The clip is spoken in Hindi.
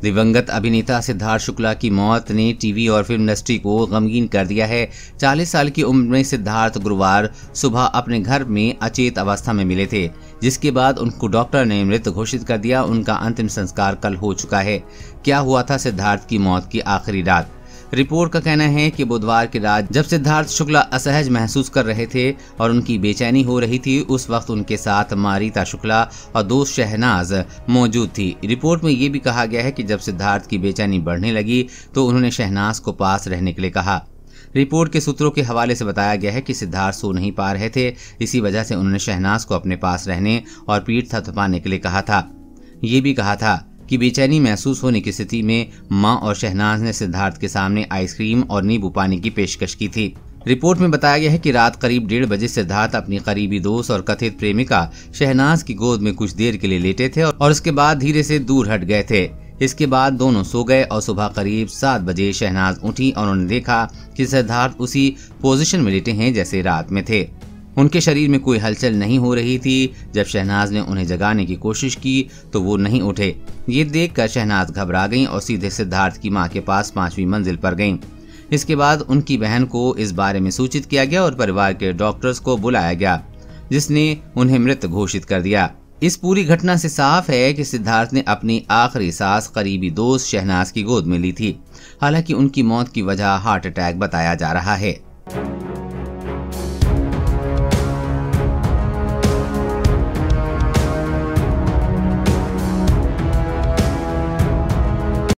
दिवंगत अभिनेता सिद्धार्थ शुक्ला की मौत ने टीवी और फिल्म इंडस्ट्री को गमगीन कर दिया है। 40 साल की उम्र में सिद्धार्थ गुरुवार सुबह अपने घर में अचेत अवस्था में मिले थे, जिसके बाद उनको डॉक्टर ने मृत घोषित कर दिया। उनका अंतिम संस्कार कल हो चुका है। क्या हुआ था सिद्धार्थ की मौत की आखिरी रात? रिपोर्ट का कहना है कि बुधवार की रात जब सिद्धार्थ शुक्ला असहज महसूस कर रहे थे और उनकी बेचैनी हो रही थी, उस वक्त उनके साथ माँ रीता शुक्ला और दोस्त शहनाज मौजूद थी। रिपोर्ट में ये भी कहा गया है कि जब सिद्धार्थ की बेचैनी बढ़ने लगी तो उन्होंने शहनाज को पास रहने के लिए कहा। रिपोर्ट के सूत्रों के हवाले से बताया गया है कि सिद्धार्थ सो नहीं पा रहे थे, इसी वजह से उन्होंने शहनाज को अपने पास रहने और पीठ थपथपाने के लिए कहा था। ये भी कहा था कि बेचैनी महसूस होने की स्थिति में मां और शहनाज ने सिद्धार्थ के सामने आइसक्रीम और नींबू पानी की पेशकश की थी। रिपोर्ट में बताया गया है कि रात करीब 1:30 बजे सिद्धार्थ अपनी करीबी दोस्त और कथित प्रेमिका शहनाज की गोद में कुछ देर के लिए लेटे थे और उसके बाद धीरे से दूर हट गए थे। इसके बाद दोनों सो गए और सुबह करीब 7 बजे शहनाज उठी और उन्होंने देखा कि सिद्धार्थ उसी पोजीशन में लेटे हैं जैसे रात में थे। उनके शरीर में कोई हलचल नहीं हो रही थी। जब शहनाज ने उन्हें जगाने की कोशिश की तो वो नहीं उठे। ये देखकर शहनाज घबरा गईं और सीधे सिद्धार्थ की मां के पास 5वीं मंजिल पर गईं। इसके बाद उनकी बहन को इस बारे में सूचित किया गया और परिवार के डॉक्टर्स को बुलाया गया, जिसने उन्हें मृत घोषित कर दिया। इस पूरी घटना से साफ है कि सिद्धार्थ ने अपनी आखिरी सांस करीबी दोस्त शहनाज की गोद में ली थी। हालांकि उनकी मौत की वजह हार्ट अटैक बताया जा रहा है।